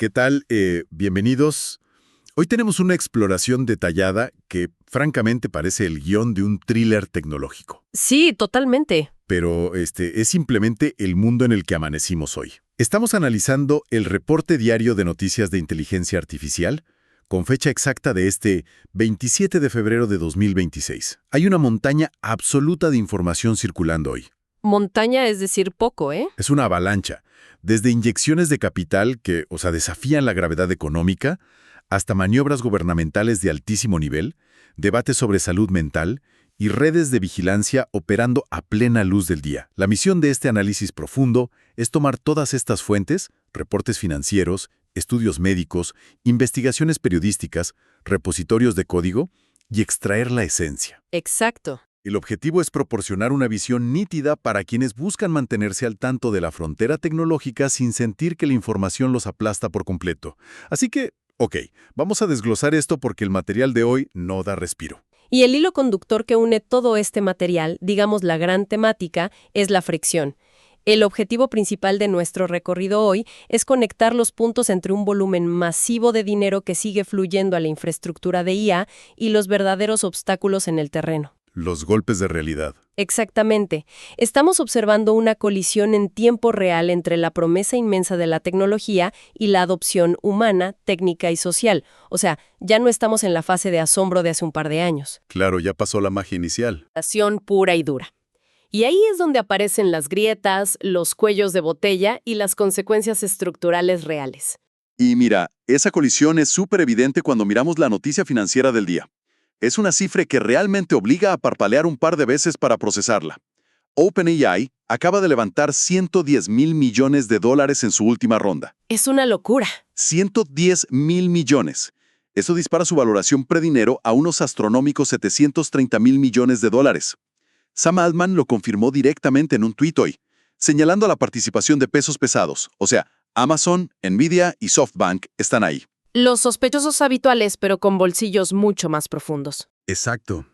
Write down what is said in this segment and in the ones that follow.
¿Qué tal? Bienvenidos. Hoy tenemos una exploración detallada que francamente parece el guión de un thriller tecnológico. Sí, totalmente. Pero es simplemente el mundo en el que amanecimos hoy. Estamos analizando el reporte diario de noticias de inteligencia artificial con fecha exacta de este 27 de febrero de 2026. Hay una montaña absoluta de información circulando hoy. Montaña es decir poco, ¿eh? Es una avalancha, desde inyecciones de capital que, desafían la gravedad económica, hasta maniobras gubernamentales de altísimo nivel, debates sobre salud mental y redes de vigilancia operando a plena luz del día. La misión de este análisis profundo es tomar todas estas fuentes, reportes financieros, estudios médicos, investigaciones periodísticas, repositorios de código, y extraer la esencia. Exacto. El objetivo es proporcionar una visión nítida para quienes buscan mantenerse al tanto de la frontera tecnológica sin sentir que la información los aplasta por completo. Así que, vamos a desglosar esto porque el material de hoy no da respiro. Y el hilo conductor que une todo este material, digamos la gran temática, es la fricción. El objetivo principal de nuestro recorrido hoy es conectar los puntos entre un volumen masivo de dinero que sigue fluyendo a la infraestructura de IA y los verdaderos obstáculos en el terreno. Los golpes de realidad. Exactamente. Estamos observando una colisión en tiempo real entre la promesa inmensa de la tecnología y la adopción humana, técnica y social. O sea, ya no estamos en la fase de asombro de hace un par de años. Claro, ya pasó la magia inicial. Acción pura y dura. Y ahí es donde aparecen las grietas, los cuellos de botella y las consecuencias estructurales reales. Y mira, esa colisión es súper evidente cuando miramos la noticia financiera del día. Es una cifra que realmente obliga a parpadear un par de veces para procesarla. OpenAI acaba de levantar $110 mil millones en su última ronda. Es una locura. 110 mil millones. Eso dispara su valoración predinero a unos astronómicos $730 mil millones. Sam Altman lo confirmó directamente en un tuit hoy, señalando la participación de pesos pesados, o sea, Amazon, Nvidia y SoftBank están ahí. Los sospechosos habituales, pero con bolsillos mucho más profundos. Exacto.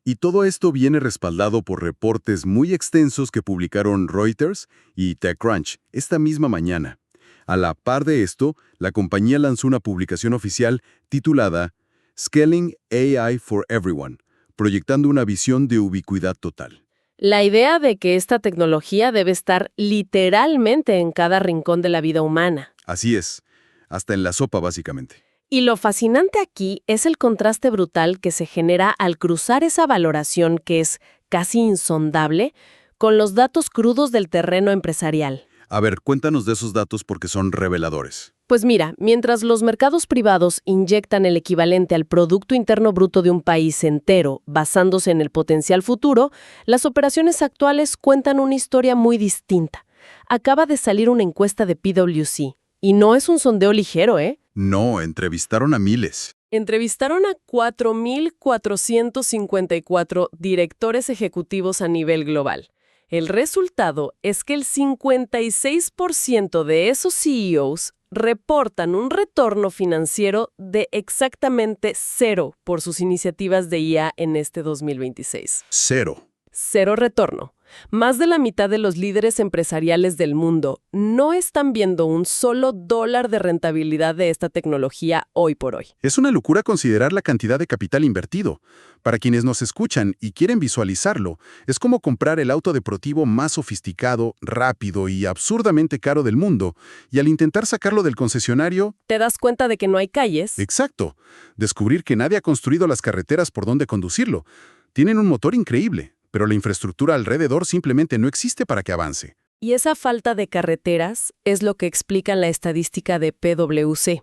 Y todo esto viene respaldado por reportes muy extensos que publicaron Reuters y TechCrunch esta misma mañana. A la par de esto, la compañía lanzó una publicación oficial titulada Scaling AI for Everyone, proyectando una visión de ubicuidad total. La idea de que esta tecnología debe estar literalmente en cada rincón de la vida humana. Así es, hasta en la sopa básicamente. Y lo fascinante aquí es el contraste brutal que se genera al cruzar esa valoración que es casi insondable con los datos crudos del terreno empresarial. A ver, cuéntanos de esos datos porque son reveladores. Pues mira, mientras los mercados privados inyectan el equivalente al Producto Interno Bruto de un país entero basándose en el potencial futuro, las operaciones actuales cuentan una historia muy distinta. Acaba de salir una encuesta de PwC. Y no es un sondeo ligero, ¿eh? No, entrevistaron a miles. Entrevistaron a 4,454 directores ejecutivos a nivel global. El resultado es que el 56% de esos CEOs reportan un retorno financiero de exactamente 0 por sus iniciativas de IA en este 2026. Cero. Cero retorno. Más de la mitad de los líderes empresariales del mundo no están viendo un solo dólar de rentabilidad de esta tecnología hoy por hoy. Es una locura considerar la cantidad de capital invertido. Para quienes nos escuchan y quieren visualizarlo, es como comprar el auto deportivo más sofisticado, rápido y absurdamente caro del mundo, y al intentar sacarlo del concesionario... ¿Te das cuenta de que no hay calles? Exacto. Descubrir que nadie ha construido las carreteras por donde conducirlo. Tienen un motor increíble, pero la infraestructura alrededor simplemente no existe para que avance. Y esa falta de carreteras es lo que explica la estadística de PwC.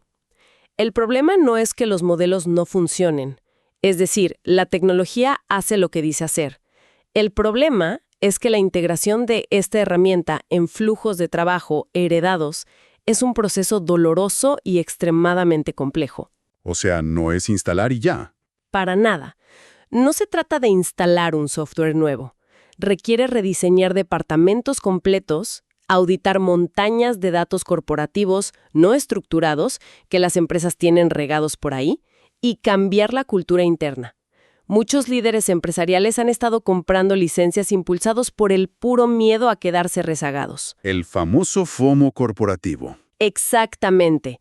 El problema no es que los modelos no funcionen. Es decir, la tecnología hace lo que dice hacer. El problema es que la integración de esta herramienta en flujos de trabajo heredados es un proceso doloroso y extremadamente complejo. O sea, no es instalar y ya. Para nada. No se trata de instalar un software nuevo. Requiere rediseñar departamentos completos, auditar montañas de datos corporativos no estructurados que las empresas tienen regados por ahí y cambiar la cultura interna. Muchos líderes empresariales han estado comprando licencias impulsados por el puro miedo a quedarse rezagados. El famoso FOMO corporativo. Exactamente.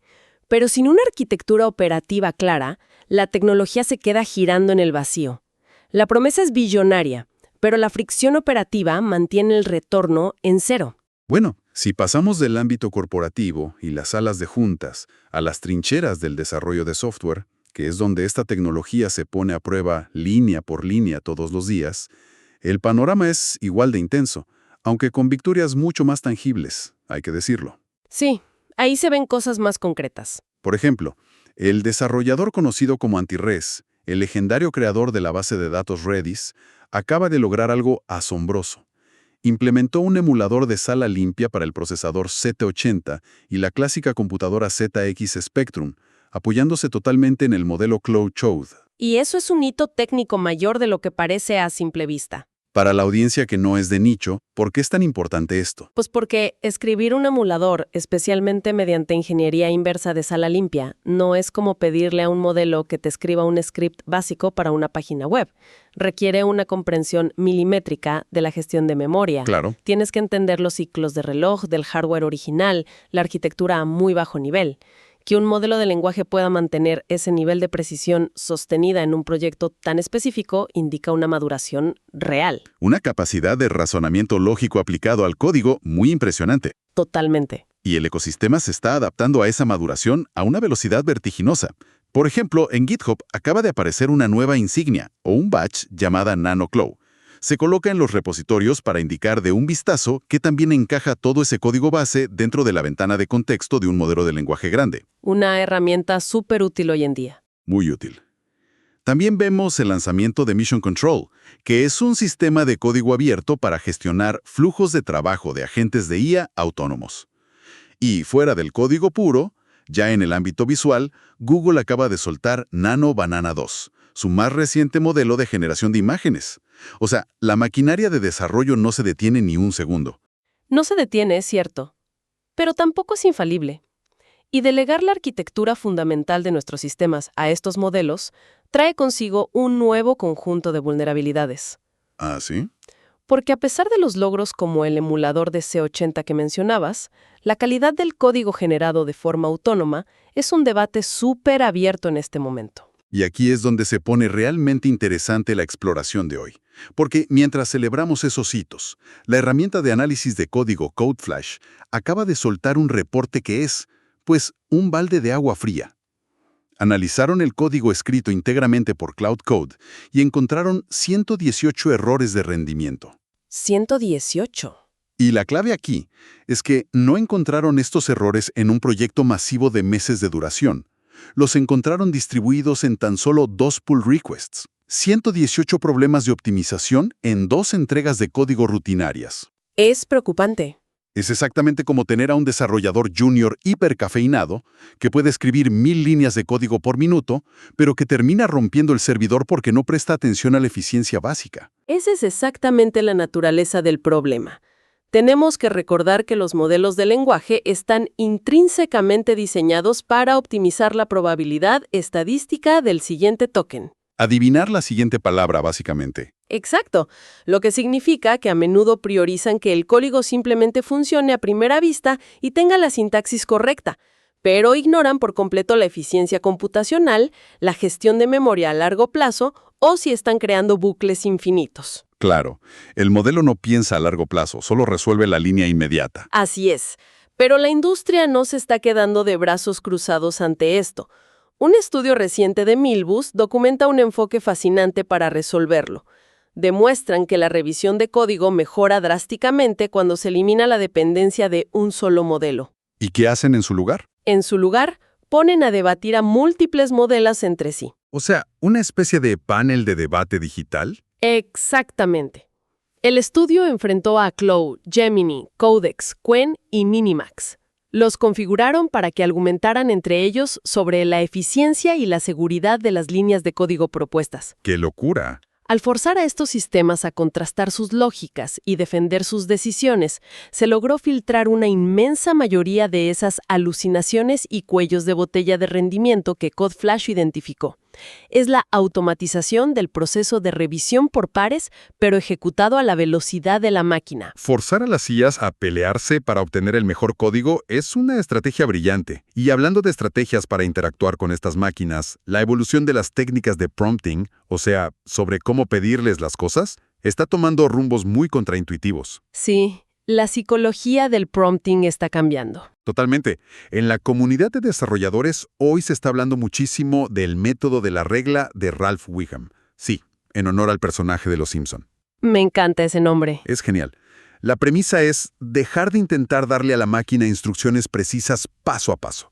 Pero sin una arquitectura operativa clara, la tecnología se queda girando en el vacío. La promesa es billonaria, pero la fricción operativa mantiene el retorno en cero. Bueno, si pasamos del ámbito corporativo y las salas de juntas a las trincheras del desarrollo de software, que es donde esta tecnología se pone a prueba línea por línea todos los días, el panorama es igual de intenso, aunque con victorias mucho más tangibles, hay que decirlo. Sí, ahí se ven cosas más concretas. Por ejemplo, el desarrollador conocido como Anti-Res, el legendario creador de la base de datos Redis, acaba de lograr algo asombroso. Implementó un emulador de sala limpia para el procesador Z80 y la clásica computadora ZX Spectrum, apoyándose totalmente en el modelo Cloud Code. Y eso es un hito técnico mayor de lo que parece a simple vista. Para la audiencia que no es de nicho, ¿por qué es tan importante esto? Pues porque escribir un emulador, especialmente mediante ingeniería inversa de sala limpia, no es como pedirle a un modelo que te escriba un script básico para una página web. Requiere una comprensión milimétrica de la gestión de memoria. Claro. Tienes que entender los ciclos de reloj del hardware original, la arquitectura a muy bajo nivel. Que un modelo de lenguaje pueda mantener ese nivel de precisión sostenida en un proyecto tan específico indica una maduración real. Una capacidad de razonamiento lógico aplicado al código muy impresionante. Totalmente. Y el ecosistema se está adaptando a esa maduración a una velocidad vertiginosa. Por ejemplo, en GitHub acaba de aparecer una nueva insignia, o un badge, llamada NanoClaw. Se coloca en los repositorios para indicar de un vistazo que también encaja todo ese código base dentro de la ventana de contexto de un modelo de lenguaje grande. Una herramienta súper útil hoy en día. Muy útil. También vemos el lanzamiento de Mission Control, que es un sistema de código abierto para gestionar flujos de trabajo de agentes de IA autónomos. Y fuera del código puro, ya en el ámbito visual, Google acaba de soltar Nano Banana 2, su más reciente modelo de generación de imágenes. O sea, la maquinaria de desarrollo no se detiene ni un segundo. No se detiene, es cierto, pero tampoco es infalible. Y delegar la arquitectura fundamental de nuestros sistemas a estos modelos trae consigo un nuevo conjunto de vulnerabilidades. ¿Ah, sí? Porque a pesar de los logros como el emulador de C80 que mencionabas, la calidad del código generado de forma autónoma es un debate súper abierto en este momento. Y aquí es donde se pone realmente interesante la exploración de hoy. Porque mientras celebramos esos hitos, la herramienta de análisis de código CodeFlash acaba de soltar un reporte que es, pues, un balde de agua fría. Analizaron el código escrito íntegramente por Cloud Code y encontraron 118 errores de rendimiento. 118. Y la clave aquí es que no encontraron estos errores en un proyecto masivo de meses de duración. Los encontraron distribuidos en tan solo 2 pull requests. 118 problemas de optimización en 2 entregas de código rutinarias. Es preocupante. Es exactamente como tener a un desarrollador junior hipercafeinado que puede escribir 1000 líneas de código por minuto, pero que termina rompiendo el servidor porque no presta atención a la eficiencia básica. Esa es exactamente la naturaleza del problema. Tenemos que recordar que los modelos de lenguaje están intrínsecamente diseñados para optimizar la probabilidad estadística del siguiente token. Adivinar la siguiente palabra, básicamente. Exacto, lo que significa que a menudo priorizan que el código simplemente funcione a primera vista y tenga la sintaxis correcta, pero ignoran por completo la eficiencia computacional, la gestión de memoria a largo plazo o si están creando bucles infinitos. Claro, el modelo no piensa a largo plazo, solo resuelve la línea inmediata. Así es, pero la industria no se está quedando de brazos cruzados ante esto. Un estudio reciente de Milbus documenta un enfoque fascinante para resolverlo. Demuestran que la revisión de código mejora drásticamente cuando se elimina la dependencia de un solo modelo. ¿Y qué hacen en su lugar? En su lugar, ponen a debatir a múltiples modelos entre sí. O sea, ¿una especie de panel de debate digital? Exactamente. El estudio enfrentó a Cloud, Gemini, Codex, Qwen y Minimax. Los configuraron para que argumentaran entre ellos sobre la eficiencia y la seguridad de las líneas de código propuestas. ¡Qué locura! Al forzar a estos sistemas a contrastar sus lógicas y defender sus decisiones, se logró filtrar una inmensa mayoría de esas alucinaciones y cuellos de botella de rendimiento que CodeFlash identificó. Es la automatización del proceso de revisión por pares, pero ejecutado a la velocidad de la máquina. Forzar a las IAs a pelearse para obtener el mejor código es una estrategia brillante. Y hablando de estrategias para interactuar con estas máquinas, la evolución de las técnicas de prompting, o sea, sobre cómo pedirles las cosas, está tomando rumbos muy contraintuitivos. Sí, la psicología del prompting está cambiando. Totalmente. En la comunidad de desarrolladores hoy se está hablando muchísimo del método de la regla de Ralph Wiggum. Sí, en honor al personaje de Los Simpson. Me encanta ese nombre. Es genial. La premisa es dejar de intentar darle a la máquina instrucciones precisas paso a paso.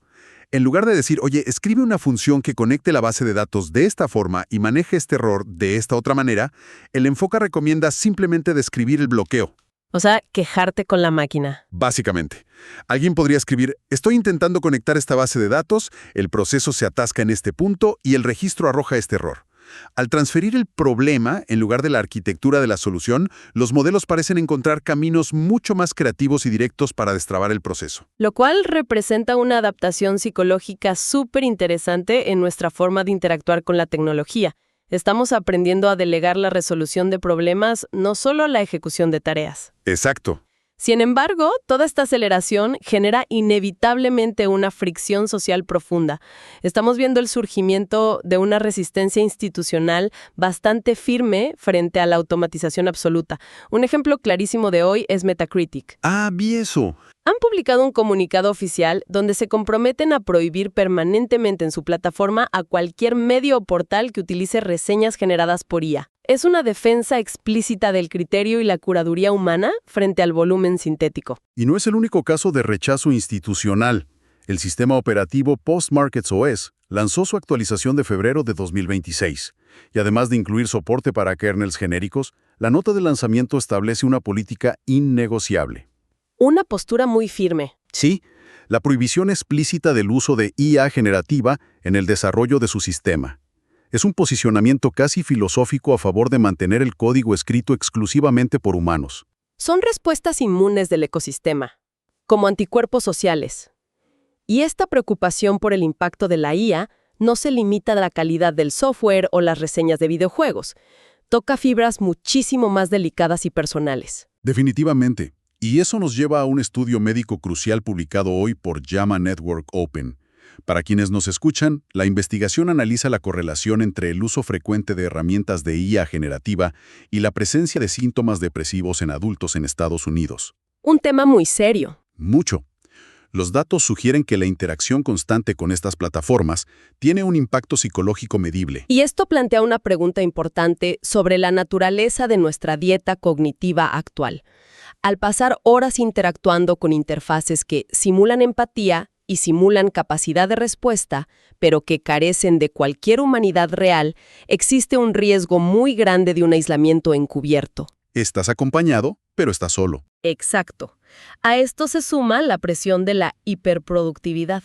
En lugar de decir, oye, escribe una función que conecte la base de datos de esta forma y maneje este error de esta otra manera, el enfoque recomienda simplemente describir el bloqueo. O sea, quejarte con la máquina. Básicamente, alguien podría escribir, estoy intentando conectar esta base de datos, el proceso se atasca en este punto y el registro arroja este error. Al transferir el problema en lugar de la arquitectura de la solución, los modelos parecen encontrar caminos mucho más creativos y directos para destrabar el proceso. Lo cual representa una adaptación psicológica súper interesante en nuestra forma de interactuar con la tecnología. Estamos aprendiendo a delegar la resolución de problemas, no solo la ejecución de tareas. Exacto. Sin embargo, toda esta aceleración genera inevitablemente una fricción social profunda. Estamos viendo el surgimiento de una resistencia institucional bastante firme frente a la automatización absoluta. Un ejemplo clarísimo de hoy es Metacritic. Ah, vi eso. Han publicado un comunicado oficial donde se comprometen a prohibir permanentemente en su plataforma a cualquier medio o portal que utilice reseñas generadas por IA. Es una defensa explícita del criterio y la curaduría humana frente al volumen sintético. Y no es el único caso de rechazo institucional. El sistema operativo Postmarkets OS lanzó su actualización de febrero de 2026. Y además de incluir soporte para kernels genéricos, la nota de lanzamiento establece una política innegociable. Una postura muy firme. Sí, la prohibición explícita del uso de IA generativa en el desarrollo de su sistema. Es un posicionamiento casi filosófico a favor de mantener el código escrito exclusivamente por humanos. Son respuestas inmunes del ecosistema, como anticuerpos sociales. Y esta preocupación por el impacto de la IA no se limita a la calidad del software o las reseñas de videojuegos. Toca fibras muchísimo más delicadas y personales. Definitivamente. Y eso nos lleva a un estudio médico crucial publicado hoy por JAMA Network Open. Para quienes nos escuchan, la investigación analiza la correlación entre el uso frecuente de herramientas de IA generativa y la presencia de síntomas depresivos en adultos en Estados Unidos. Un tema muy serio. Mucho. Los datos sugieren que la interacción constante con estas plataformas tiene un impacto psicológico medible. Y esto plantea una pregunta importante sobre la naturaleza de nuestra dieta cognitiva actual. Al pasar horas interactuando con interfaces que simulan empatía y simulan capacidad de respuesta, pero que carecen de cualquier humanidad real, existe un riesgo muy grande de un aislamiento encubierto. Estás acompañado, pero estás solo. Exacto. A esto se suma la presión de la hiperproductividad.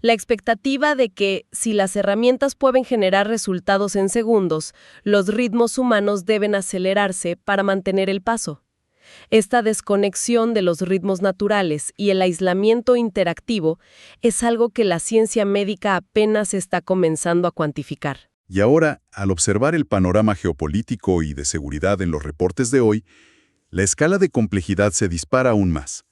La expectativa de que, si las herramientas pueden generar resultados en segundos, los ritmos humanos deben acelerarse para mantener el paso. Esta desconexión de los ritmos naturales y el aislamiento interactivo es algo que la ciencia médica apenas está comenzando a cuantificar. Y ahora, al observar el panorama geopolítico y de seguridad en los reportes de hoy, la escala de complejidad se dispara aún más.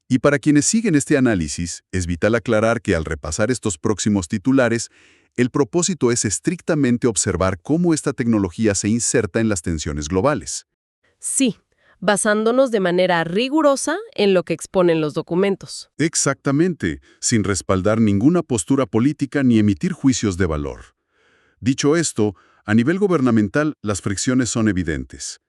Y para quienes siguen este análisis, es vital aclarar que al repasar estos próximos titulares, el propósito es estrictamente observar cómo esta tecnología se inserta en las tensiones globales. Sí, basándonos de manera rigurosa en lo que exponen los documentos. Exactamente, sin respaldar ninguna postura política ni emitir juicios de valor. Dicho esto, a nivel gubernamental, las fricciones son evidentes.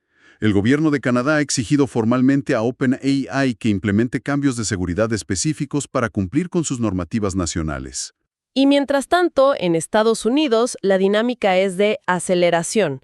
El gobierno de Canadá ha exigido formalmente a OpenAI que implemente cambios de seguridad específicos para cumplir con sus normativas nacionales. Y mientras tanto, en Estados Unidos, la dinámica es de aceleración.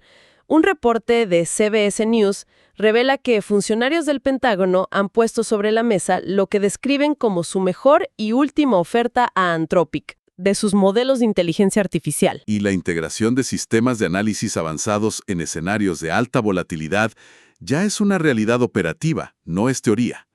Un reporte de CBS News revela que funcionarios del Pentágono han puesto sobre la mesa lo que describen como su mejor y última oferta a Anthropic, de sus modelos de inteligencia artificial. Y la integración de sistemas de análisis avanzados en escenarios de alta volatilidad ya es una realidad operativa, no es teoría.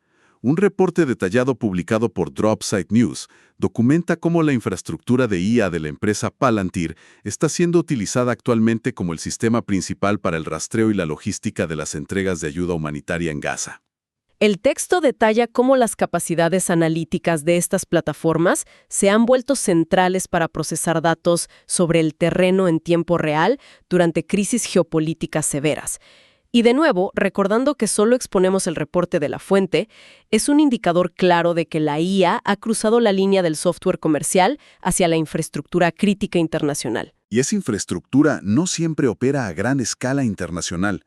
Un reporte detallado publicado por Dropsite News documenta cómo la infraestructura de IA de la empresa Palantir está siendo utilizada actualmente como el sistema principal para el rastreo y la logística de las entregas de ayuda humanitaria en Gaza. El texto detalla cómo las capacidades analíticas de estas plataformas se han vuelto centrales para procesar datos sobre el terreno en tiempo real durante crisis geopolíticas severas. Y de nuevo, recordando que solo exponemos el reporte de la fuente, es un indicador claro de que la IA ha cruzado la línea del software comercial hacia la infraestructura crítica internacional. Y esa infraestructura no siempre opera a gran escala internacional.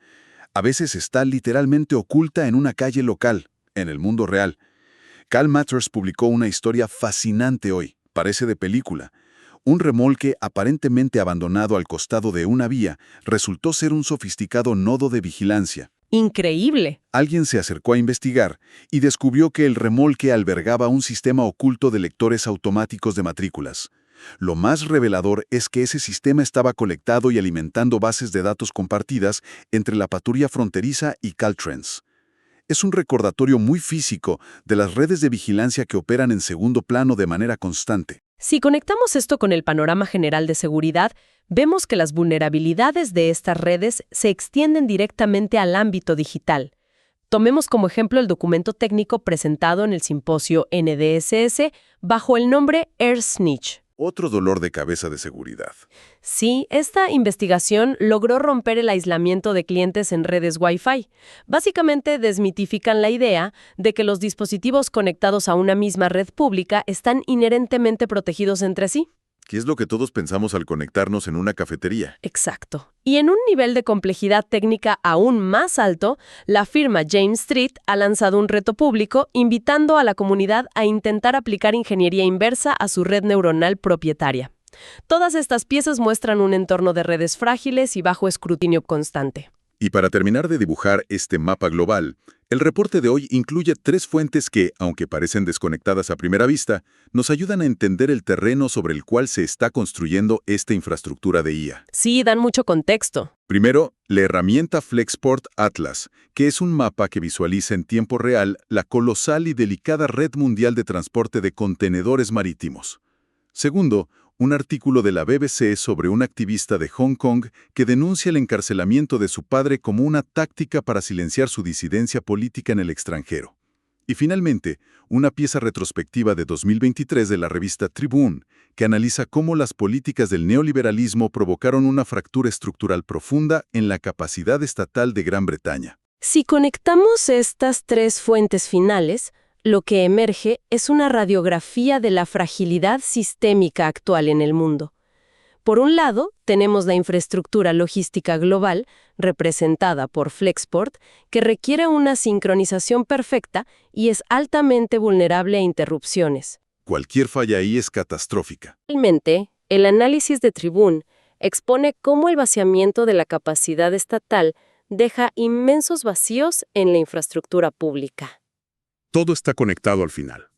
A veces está literalmente oculta en una calle local, en el mundo real. Cal Matters publicó una historia fascinante hoy, parece de película. Un remolque aparentemente abandonado al costado de una vía resultó ser un sofisticado nodo de vigilancia. ¡Increíble! Alguien se acercó a investigar y descubrió que el remolque albergaba un sistema oculto de lectores automáticos de matrículas. Lo más revelador es que ese sistema estaba conectado y alimentando bases de datos compartidas entre la patrulla fronteriza y Caltrans. Es un recordatorio muy físico de las redes de vigilancia que operan en segundo plano de manera constante. Si conectamos esto con el panorama general de seguridad, vemos que las vulnerabilidades de estas redes se extienden directamente al ámbito digital. Tomemos como ejemplo el documento técnico presentado en el simposio NDSS bajo el nombre AirSnitch. Otro dolor de cabeza de seguridad. Sí, esta investigación logró romper el aislamiento de clientes en redes Wi-Fi. Básicamente desmitifican la idea de que los dispositivos conectados a una misma red pública están inherentemente protegidos entre sí. ¿Qué es lo que todos pensamos al conectarnos en una cafetería? Exacto. Y en un nivel de complejidad técnica aún más alto, la firma James Street ha lanzado un reto público invitando a la comunidad a intentar aplicar ingeniería inversa a su red neuronal propietaria. Todas estas piezas muestran un entorno de redes frágiles y bajo escrutinio constante. Y para terminar de dibujar este mapa global, el reporte de hoy incluye 3 fuentes que, aunque parecen desconectadas a primera vista, nos ayudan a entender el terreno sobre el cual se está construyendo esta infraestructura de IA. Sí, dan mucho contexto. Primero, la herramienta Flexport Atlas, que es un mapa que visualiza en tiempo real la colosal y delicada red mundial de transporte de contenedores marítimos. Segundo, un artículo de la BBC sobre un activista de Hong Kong que denuncia el encarcelamiento de su padre como una táctica para silenciar su disidencia política en el extranjero. Y finalmente, una pieza retrospectiva de 2023 de la revista Tribune, que analiza cómo las políticas del neoliberalismo provocaron una fractura estructural profunda en la capacidad estatal de Gran Bretaña. Si conectamos estas 3 fuentes finales, lo que emerge es una radiografía de la fragilidad sistémica actual en el mundo. Por un lado, tenemos la infraestructura logística global, representada por Flexport, que requiere una sincronización perfecta y es altamente vulnerable a interrupciones. Cualquier falla ahí es catastrófica. Finalmente, el análisis de Tribune expone cómo el vaciamiento de la capacidad estatal deja inmensos vacíos en la infraestructura pública. Todo está conectado al final.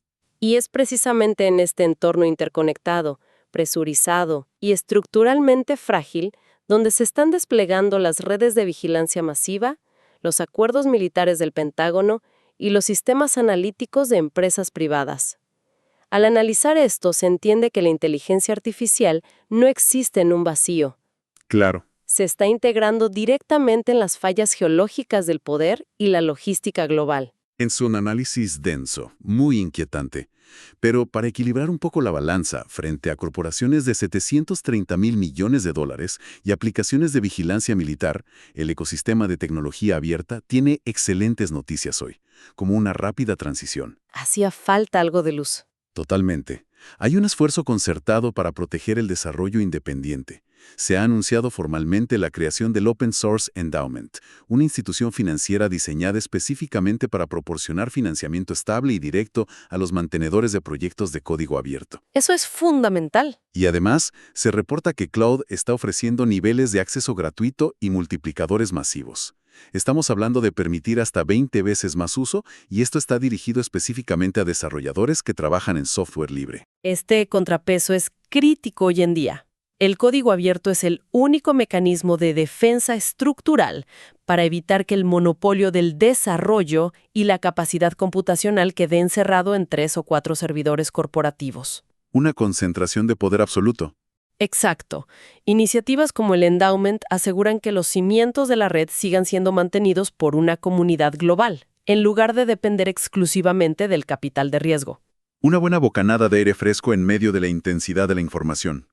Y es precisamente en este entorno interconectado, presurizado y estructuralmente frágil donde se están desplegando las redes de vigilancia masiva, los acuerdos militares del Pentágono y los sistemas analíticos de empresas privadas. Al analizar esto, se entiende que la inteligencia artificial no existe en un vacío. Claro. Se está integrando directamente en las fallas geológicas del poder y la logística global. Es un análisis denso, muy inquietante. Pero para equilibrar un poco la balanza frente a corporaciones de 730.000 millones de dólares y aplicaciones de vigilancia militar, el ecosistema de tecnología abierta tiene excelentes noticias hoy, como una rápida transición. Hacía falta algo de luz. Totalmente. Hay un esfuerzo concertado para proteger el desarrollo independiente. Se ha anunciado formalmente la creación del Open Source Endowment, una institución financiera diseñada específicamente para proporcionar financiamiento estable y directo a los mantenedores de proyectos de código abierto. Eso es fundamental. Y además, se reporta que Cloud está ofreciendo niveles de acceso gratuito y multiplicadores masivos. Estamos hablando de permitir hasta 20 veces más uso, y esto está dirigido específicamente a desarrolladores que trabajan en software libre. Este contrapeso es crítico hoy en día. El código abierto es el único mecanismo de defensa estructural para evitar que el monopolio del desarrollo y la capacidad computacional quede encerrado en 3 o 4 servidores corporativos. Una concentración de poder absoluto. Exacto. Iniciativas como el Endowment aseguran que los cimientos de la red sigan siendo mantenidos por una comunidad global, en lugar de depender exclusivamente del capital de riesgo. Una buena bocanada de aire fresco en medio de la intensidad de la información.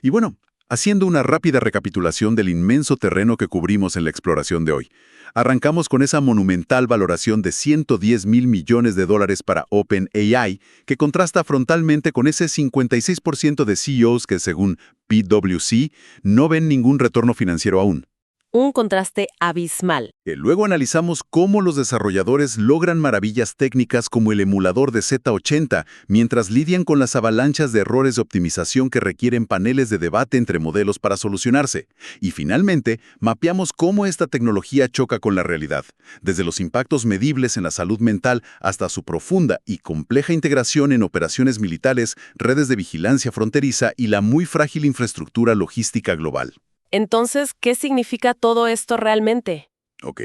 Y bueno, haciendo una rápida recapitulación del inmenso terreno que cubrimos en la exploración de hoy, arrancamos con esa monumental valoración de $110,000 millones para OpenAI, que contrasta frontalmente con ese 56% de CEOs que, según PwC, no ven ningún retorno financiero aún. Un contraste abismal. Luego analizamos cómo los desarrolladores logran maravillas técnicas como el emulador de Z80, mientras lidian con las avalanchas de errores de optimización que requieren paneles de debate entre modelos para solucionarse. Y finalmente, mapeamos cómo esta tecnología choca con la realidad, desde los impactos medibles en la salud mental hasta su profunda y compleja integración en operaciones militares, redes de vigilancia fronteriza y la muy frágil infraestructura logística global. Entonces, ¿qué significa todo esto realmente? Ok,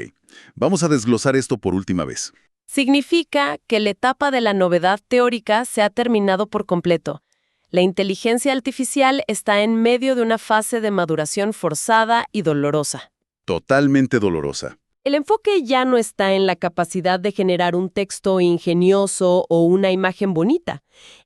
vamos a desglosar esto por última vez. Significa que la etapa de la novedad teórica se ha terminado por completo. La inteligencia artificial está en medio de una fase de maduración forzada y dolorosa. Totalmente dolorosa. El enfoque ya no está en la capacidad de generar un texto ingenioso o una imagen bonita.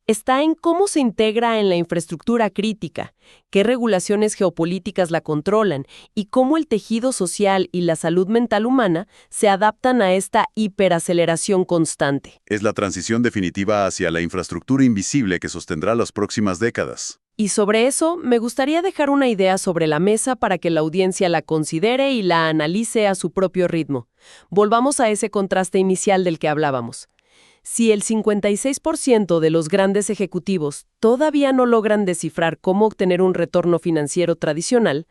Está en cómo se integra en la infraestructura crítica, qué regulaciones geopolíticas la controlan y cómo el tejido social y la salud mental humana se adaptan a esta hiperaceleración constante. Es la transición definitiva hacia la infraestructura invisible que sostendrá las próximas décadas. Y sobre eso, me gustaría dejar una idea sobre la mesa para que la audiencia la considere y la analice a su propio ritmo. Volvamos a ese contraste inicial del que hablábamos. Si el 56% de los grandes ejecutivos todavía no logran descifrar cómo obtener un retorno financiero tradicional,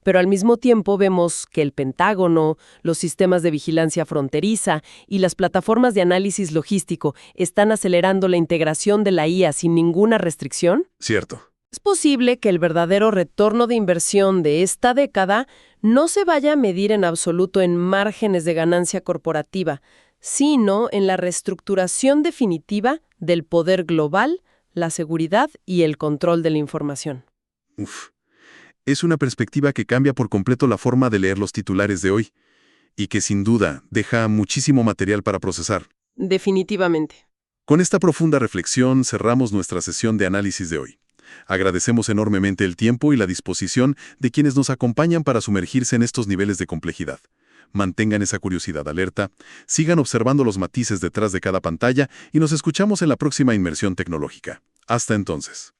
pero al mismo tiempo vemos que el Pentágono, los sistemas de vigilancia fronteriza y las plataformas de análisis logístico están acelerando la integración de la IA sin ninguna restricción, Cierto. es posible que el verdadero retorno de inversión de esta década no se vaya a medir en absoluto en márgenes de ganancia corporativa, sino en la reestructuración definitiva del poder global, la seguridad y el control de la información. Es una perspectiva que cambia por completo la forma de leer los titulares de hoy y que sin duda deja muchísimo material para procesar. Definitivamente. Con esta profunda reflexión cerramos nuestra sesión de análisis de hoy. Agradecemos enormemente el tiempo y la disposición de quienes nos acompañan para sumergirse en estos niveles de complejidad. Mantengan esa curiosidad alerta, sigan observando los matices detrás de cada pantalla y nos escuchamos en la próxima inmersión tecnológica. Hasta entonces.